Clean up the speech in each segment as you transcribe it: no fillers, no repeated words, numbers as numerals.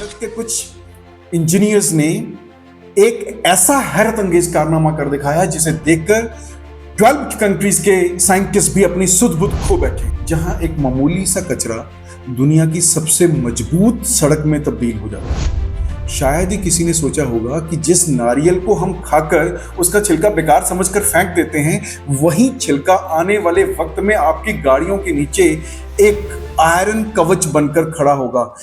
भारत के कुछ इंजीनियर्स ने एक ऐसा हैरत अंगेज कारनामा कर दिखाया जिसे देखकर 12 कंट्रीज के साइंटिस्ट भी अपनी सुध बुध खो बैठे। जहां एक मामूली सा कचरा दुनिया की सबसे मजबूत सड़क में तब्दील हो जाता है। शायद ही किसी ने सोचा होगा कि जिस नारियल को हम खाकर उसका छिलका बेकार समझकर फेंक देते हैं, वही छिलका आने वाले वक्त में आपकी गाड़ियों के नीचे एक आयरन कवच बनकर खड़ा होगा।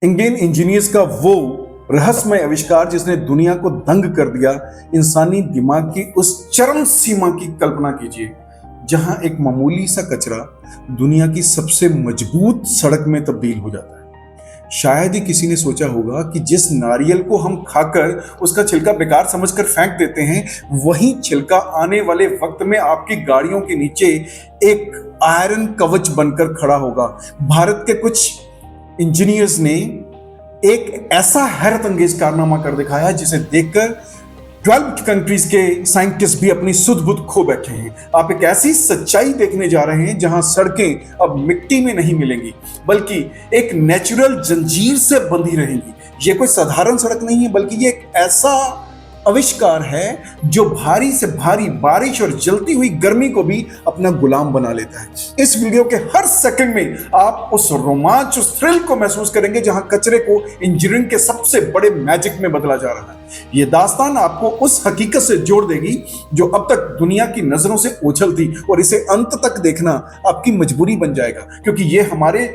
इंडियन इंजीनियर्स का वो रहस्यमय आविष्कार जिसने दुनिया को दंग कर दिया, इंसानी दिमाग की उस चरम सीमा की कल्पना कीजिए जहां एक मामूली सा कचरा दुनिया की सबसे मजबूत सड़क में तब्दील हो जाता है। शायद ही किसी ने सोचा होगा कि जिस नारियल को हम खाकर उसका छिलका बेकार समझकर फेंक देते हैं, वही छिलका आने वाले वक्त में आपकी गाड़ियों के नीचे एक आयरन कवच बनकर खड़ा होगा। भारत के कुछ इंजीनियर्स ने एक ऐसा हैरत अंगेज कारनामा कर दिखाया जिसे देखकर 12 कंट्रीज के साइंटिस्ट भी अपनी सुध बुध खो बैठे हैं। आप एक ऐसी सच्चाई देखने जा रहे हैं जहां सड़कें अब मिट्टी में नहीं मिलेंगी, बल्कि एक नेचुरल जंजीर से बंधी रहेंगी। ये कोई साधारण सड़क नहीं है, बल्कि ये एक ऐसा आविष्कार है जो भारी से भारी बारिश और जलती हुई गर्मी को भी अपना गुलाम बना लेता है। इस वीडियो के हर सेकंड में आप उस रोमांच, उस थ्रिल को महसूस करेंगे जहां कचरे को इंजीनियरिंग के सबसे बड़े मैजिक में बदला जा रहा है। यह दास्तान आपको उस हकीकत से जोड़ देगी जो अब तक दुनिया की नजरों से ओझल थी, और इसे अंत तक देखना आपकी मजबूरी बन जाएगा, क्योंकि यह हमारे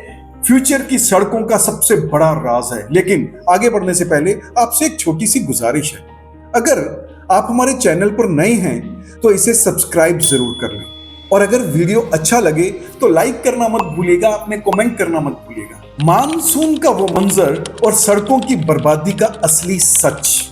फ्यूचर की सड़कों का सबसे बड़ा राज है। लेकिन आगे बढ़ने से पहले आपसे एक छोटी सी गुजारिश है। अगर आप हमारे चैनल पर नए हैं तो इसे सब्सक्राइब जरूर कर लें, और अगर वीडियो अच्छा लगे तो लाइक करना मत भूलिएगा, अपने कमेंट करना मत भूलिएगा। मानसून का वो मंजर और सड़कों की बर्बादी का असली सच।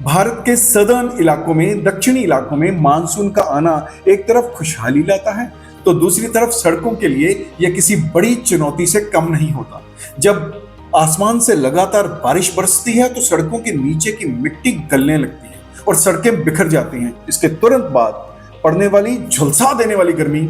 भारत के सदर्न इलाकों में, दक्षिणी इलाकों में मानसून का आना एक तरफ खुशहाली लाता है तो दूसरी तरफ सड़कों के लिए यह किसी बड़ी चुनौती से कम नहीं होता। जब आसमान से लगातार बारिश बरसती है तो सड़कों के नीचे की मिट्टी गलने लगती है और सड़कें बिखर जाती हैं। इसके तुरंत बाद पड़ने वाली झुलसा देने वाली गर्मी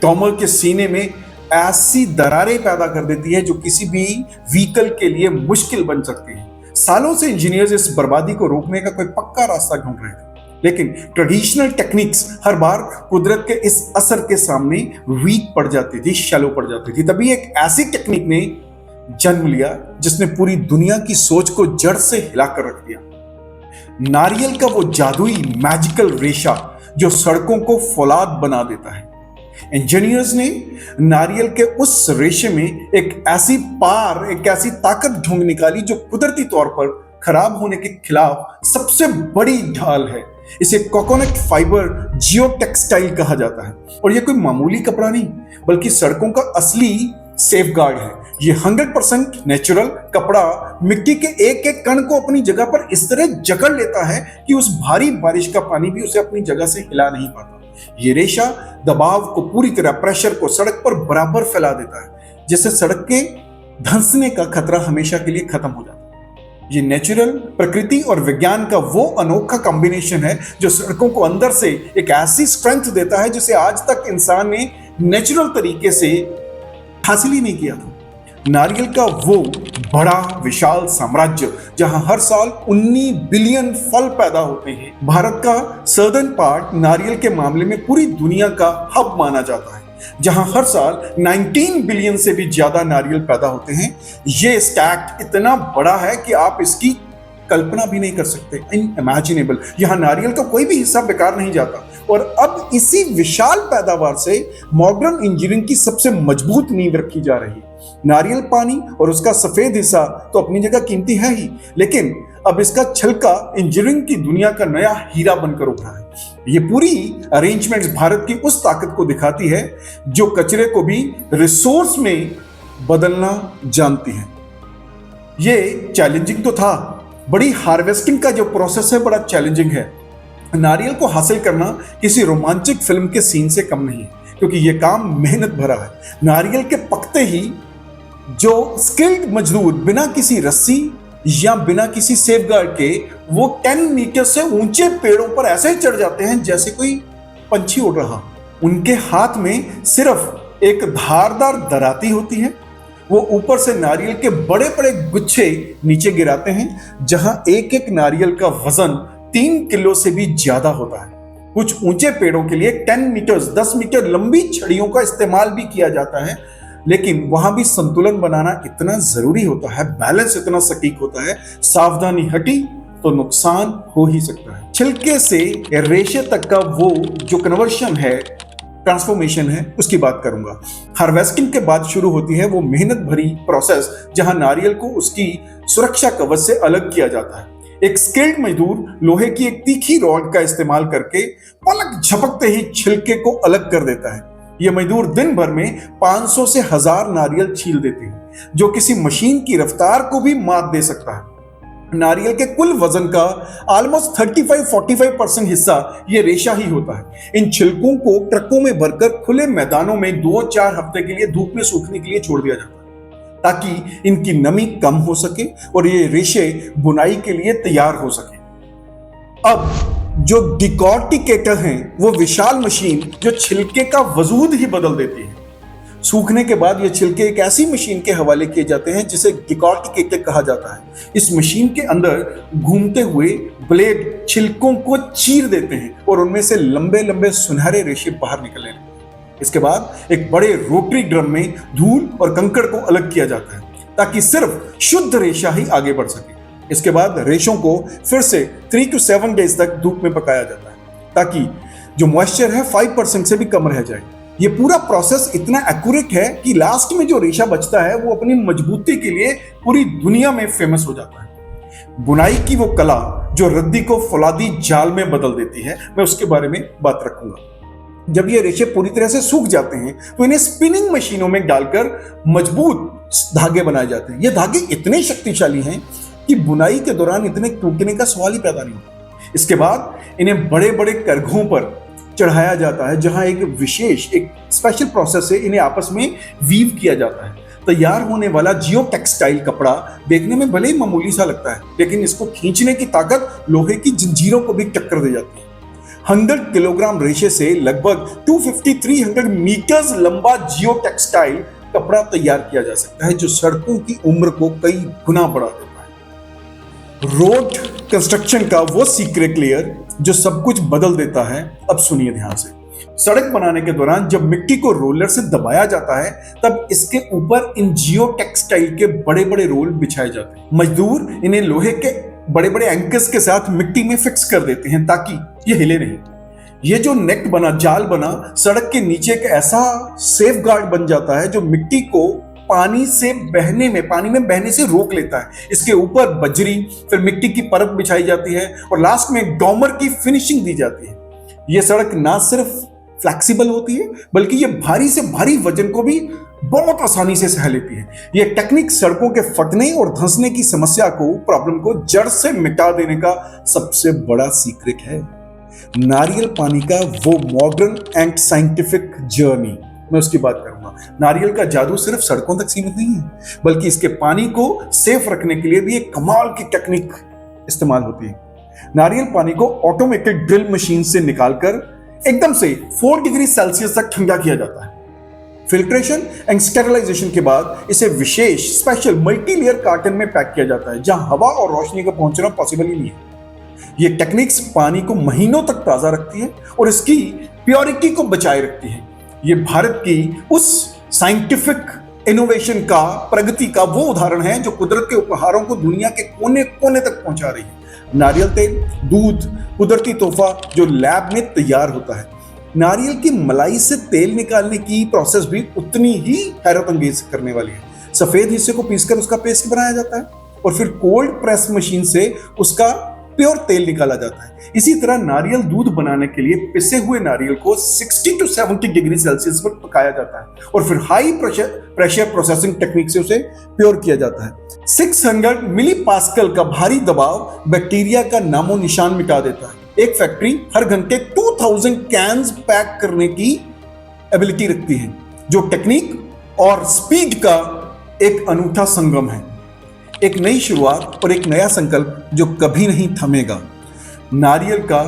डॉमर के सीने में ऐसी दरारें पैदा कर देती है जो किसी भी व्हीकल के लिए मुश्किल बन सकती है। सालों से इंजीनियर्स इस बर्बादी को रोकने का कोई पक्का रास्ता ढूंढ रहे थे, लेकिन ट्रेडिशनल टेक्निक्स हर बार कुदरत के इस असर के सामने वीक पड़ जाती थी, शैलो पड़ जाती थी। तभी एक ऐसी टेक्निक ने जन्म लिया जिसने पूरी दुनिया की सोच को जड़ से हिलाकर रख दिया। नारियल का वो जादुई मैजिकल रेशा जो सड़कों को फौलाद बना देता है। इंजीनियर्स ने नारियल के उस रेशे में एक ऐसी ताकत ढूंढ निकाली जो कुदरती तौर पर खराब होने के खिलाफ सबसे बड़ी ढाल है। इसे कोकोनट फाइबर जियो टेक्सटाइल कहा जाता है, और यह कोई मामूली कपड़ा नहीं बल्कि सड़कों का असली सेफगार्ड है। ये 100% नेचुरल कपड़ा मिट्टी के एक एक कण को अपनी जगह पर इस तरह जकड़ लेता है कि उस भारी बारिश का पानी भी उसे अपनी जगह से हिला नहीं पाता। ये रेशा दबाव को पूरी तरह, प्रेशर को सड़क पर बराबर फैला देता है, जिससे सड़क के धंसने का खतरा हमेशा के लिए खत्म हो जाता है। ये नेचुरल, प्रकृति और विज्ञान का वो अनोखा कॉम्बिनेशन है जो सड़कों को अंदर से एक ऐसी स्ट्रेंथ देता है जिसे आज तक इंसान ने नेचुरल तरीके से हासिल ही नहीं किया था। नारियल का वो बड़ा विशाल साम्राज्य जहां हर साल 19 बिलियन फल पैदा होते हैं। भारत का सदर्न पार्ट नारियल के मामले में पूरी दुनिया का हब माना जाता है, जहां हर साल 19 बिलियन से भी ज्यादा नारियल पैदा होते हैं। ये स्टैक इतना बड़ा है कि आप इसकी कल्पना भी नहीं कर सकते, इनइमेजिनेबल। यहां नारियल का कोई भी हिस्सा बेकार नहीं जाता, और अब इसी विशाल पैदावार से मॉडर्न इंजीनियरिंग की सबसे मजबूत नींव रखी जा रही है। नारियल पानी और उसका सफेद हिस्सा तो अपनी जगह कीमती है ही, लेकिन अब इसका छिलका इंजीनियरिंग की दुनिया का नया हीरा बनकर उभरा है। ये पूरी अरेंजमेंट्स भारत की उस ताकत को दिखाती है जो कचरे को भी रिसोर्स में बदलना जानती है। ये चैलेंजिंग तो था, बड़ी हार्वेस्टिंग का जो प्रोसेस है बड़ा चैलेंजिंग है। नारियल को हासिल करना किसी रोमांचक फिल्म के सीन से कम नहीं है, क्योंकि यह काम मेहनत भरा है। नारियल के पकते ही जो स्किल्ड मजदूर बिना किसी रस्सी या बिना किसी सेफगार्ड के वो 10 मीटर से ऊंचे पेड़ों पर ऐसे चढ़ जाते हैं जैसे कोई पंछी उड़ रहा। उनके हाथ में सिर्फ एक धारदार दराती होती है। वो ऊपर से नारियल के बड़े बड़े गुच्छे नीचे गिराते हैं, जहां एक एक नारियल का वजन 3 किलो से भी ज्यादा होता है। कुछ ऊंचे पेड़ों के लिए 10 मीटर लंबी छड़ियों का इस्तेमाल भी किया जाता है, लेकिन वहां भी संतुलन बनाना इतना जरूरी होता है, बैलेंस इतना सटीक होता है, सावधानी हटी तो नुकसान हो ही सकता है। छिलके से रेशे तक का वो जो कन्वर्शन है, ट्रांसफॉर्मेशन है, उसकी बात करूंगा। हार्वेस्टिंग के बाद शुरू होती है वो मेहनत भरी प्रोसेस, जहां नारियल को उसकी सुरक्षा कवच से अलग किया जाता है। एक स्किल्ड मजदूर लोहे की एक तीखी रॉड का इस्तेमाल करके पलक झपकते ही छिलके को अलग कर देता है। यह मजदूर दिन भर में 500 से 1000 नारियल छील देते हैं, जो किसी मशीन की रफ्तार को भी मात दे सकता है। नारियल के कुल वजन का ऑलमोस्ट 35-45% हिस्सा यह रेशा ही होता है। इन छिलकों को ट्रकों में भरकर खुले मैदानों में 2-4 हफ्ते के लिए धूप में सूखने के लिए छोड़ दिया जाता है, ताकि इनकी नमी कम हो सके और ये रेशे बुनाई के लिए तैयार हो सके। अब जो डिकॉर्टिकेटर हैं, वो विशाल मशीन जो छिलके का वजूद ही बदल देती है। सूखने के बाद ये छिलके एक ऐसी मशीन के हवाले किए जाते हैं जिसे डिकॉर्टिकेटर कहा जाता है। इस मशीन के अंदर घूमते हुए ब्लेड छिलकों को चीर देते हैं और उनमें से लंबे लंबे सुनहरे रेशे बाहर निकलने लगते हैं। इसके बाद एक बड़े रोटरी ड्रम में धूल और कंकड़ को अलग किया जाता है, ताकि सिर्फ शुद्ध रेशा ही आगे बढ़ सके। इसके बाद रेशों को फिर से 3 to 7 डेज तक धूप में पकाया जाता है, ताकि जो मॉइस्चर है 5% से भी कम रह जाए। ये पूरा प्रोसेस इतना एक्यूरेट है कि लास्ट में जो रेशा बचता है वो अपनी मजबूती के लिए पूरी दुनिया में फेमस हो जाता है। बुनाई की वो कला जो रद्दी को फौलादी जाल में बदल देती है, मैं उसके बारे में बात रखूंगा। जब ये रेशे पूरी तरह से सूख जाते हैं तो इन्हें स्पिनिंग मशीनों में डालकर मजबूत धागे बनाए जाते हैं। ये धागे इतने शक्तिशाली हैं कि बुनाई के दौरान इतने टूटने का सवाल ही पैदा नहीं होता। इसके बाद इन्हें बड़े बड़े करघों पर चढ़ाया जाता है, जहां एक स्पेशल प्रोसेस से इन्हें आपस में वीव किया जाता है। तैयार होने वाला जियो टेक्सटाइल कपड़ा देखने में भले ही मामूली सा लगता है, लेकिन इसको खींचने की ताकत लोहे की जंजीरों को भी टक्कर दे जाती है। 100 किलोग्राम रेशे से लगभग 250-300 मीटर्स लंबा जियो टेक्सटाइल कपड़ा तैयार किया जा सकता है, जो सड़कों की उम्र को कई गुना बढ़ा देता है। रोड कंस्ट्रक्शन का वो सीक्रेट लेयर जो सब कुछ बदल देता है, अब सुनिए ध्यान से। सड़क बनाने के दौरान जब मिट्टी को रोलर से दबाया जाता है, तब इसके ऊपर इन जियो टेक्सटाइल के बड़े बड़े रोल बिछाए जाते हैं। मजदूर इन्हें लोहे के बड़े बड़े एंकर्स के साथ मिट्टी में फिक्स कर देते हैं, ताकि ये हिले नहीं। ये जो नेट बना, जाल बना, सड़क के नीचे एक ऐसा सेफ गार्ड बन जाता है जो मिट्टी को पानी में बहने से रोक लेता है। इसके ऊपर बजरी, फिर मिट्टी की परत बिछाई जाती है और लास्ट में डॉमर की फिनिशिंग दी जाती है। यह सड़क ना सिर्फ फ्लेक्सिबल होती है, बल्कि ये भारी से भारी वजन को भी बहुत आसानी से सह लेती है। यह टेक्निक सड़कों के फटने और धंसने की प्रॉब्लम को जड़ से मिटा देने का सबसे बड़ा सीक्रेट है। नारियल पानी का वो मॉडर्न एंड साइंटिफिक जर्नी, मैं उसकी बात करूंगा। नारियल का जादू सिर्फ सड़कों तक सीमित नहीं है, बल्कि इसके पानी को सेफ रखने के लिए भी एक कमाल की टेक्निक इस्तेमाल होती है। नारियल पानी को ऑटोमेटेड ड्रिल मशीन से निकालकर एकदम से 4 डिग्री सेल्सियस तक ठंडा किया जाता है। फिल्ट्रेशन एंड स्टेरिलाइजेशन के बाद इसे विशेष स्पेशल मल्टी लेयर कार्टन में पैक किया जाता है, जहां हवा और रोशनी का पहुंचना पॉसिबल ही नहीं है। ये टेक्निक्स पानी को महीनों तक ताजा रखती है और इसकी प्योरिटी को बचाए रखती है। ये भारत की उस साइंटिफिक इनोवेशन का, प्रगति का वो उदाहरण है जो कुदरत के उपहारों को दुनिया के कोने कोने तक पहुंचा रही है। नारियल तेल, दूध, कुदरती तोहफा जो लैब में तैयार होता है। नारियल की मलाई से तेल निकालने की प्रोसेस भी उतनी ही हैरत अंगेज करने वाली है। सफेद हिस्से को पीसकर उसका पेस्ट बनाया जाता है और फिर कोल्ड प्रेस मशीन से उसका प्योर तेल निकाला जाता है। इसी तरह नारियल दूध बनाने के लिए पिसे हुए नारियल को 60 to 70 डिग्री सेल्सियस पर पकाया जाता है और फिर हाई प्रेशर प्रोसेसिंग टेक्निक से उसे प्योर किया जाता है। 600 मिली पास्कल का भारी दबाव बैक्टीरिया का नामो निशान मिटा देता है। एक फैक्ट्री हर घंटे 2000 कैन्स पैक करने की एबिलिटी रखती है, जो टेक्निक और स्पीड का एक अनूठा संगम है। एक नई शुरुआत और एक नया संकल्प जो कभी नहीं थमेगा। नारियल का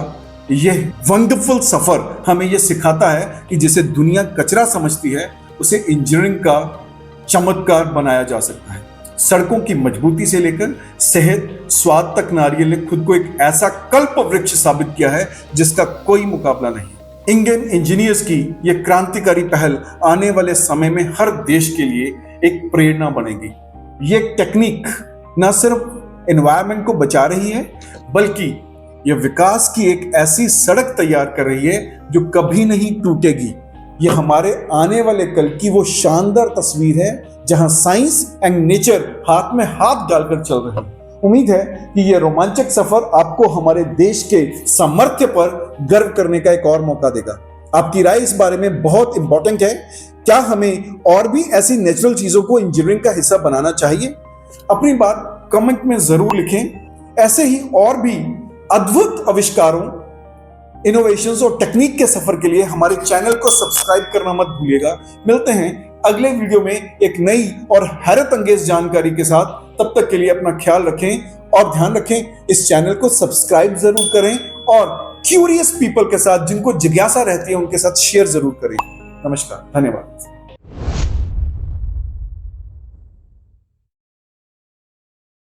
यह वंडरफुल सफर हमें यह सिखाता है कि जिसे दुनिया कचरा समझती है, उसे इंजीनियरिंग का चमत्कार बनाया जा सकता है। सड़कों की मजबूती से लेकर सेहत स्वाद तक नारियल ने खुद को एक ऐसा कल्प वृक्ष साबित किया है जिसका कोई मुकाबला नहीं। इंडियन इंजीनियर्स की यह क्रांतिकारी पहल आने वाले समय में हर देश के लिए एक प्रेरणा बनेगी। ये टेक्निक न सिर्फ एनवायरनमेंट को बचा रही है, बल्कि यह विकास की एक ऐसी सड़क तैयार कर रही है जो कभी नहीं टूटेगी। यह हमारे आने वाले कल की वो शानदार तस्वीर है जहां साइंस एंड नेचर हाथ में हाथ डालकर चल रहे हैं। उम्मीद है कि यह रोमांचक सफर आपको हमारे देश के सामर्थ्य पर गर्व करने का एक और मौका देगा। आपकी राय इस बारे में बहुत इंपॉर्टेंट है। क्या हमें और भी ऐसी नेचुरल चीजों को इंजीनियरिंग का हिस्सा बनाना चाहिए? अपनी बात कमेंट में जरूर लिखें। ऐसे ही और भी अद्भुत आविष्कारों, इनोवेशंस और टेक्निक के सफर के लिए हमारे चैनल को सब्सक्राइब करना मत भूलिएगा। मिलते हैं अगले वीडियो में एक नई और हैरत अंगेज जानकारी के साथ। तब तक के लिए अपना ख्याल रखें और ध्यान रखें, इस चैनल को सब्सक्राइब जरूर करें और क्यूरियस पीपल के साथ, जिनको जिज्ञासा रहती है, उनके साथ शेयर जरूर करें। नमस्कार, धन्यवाद।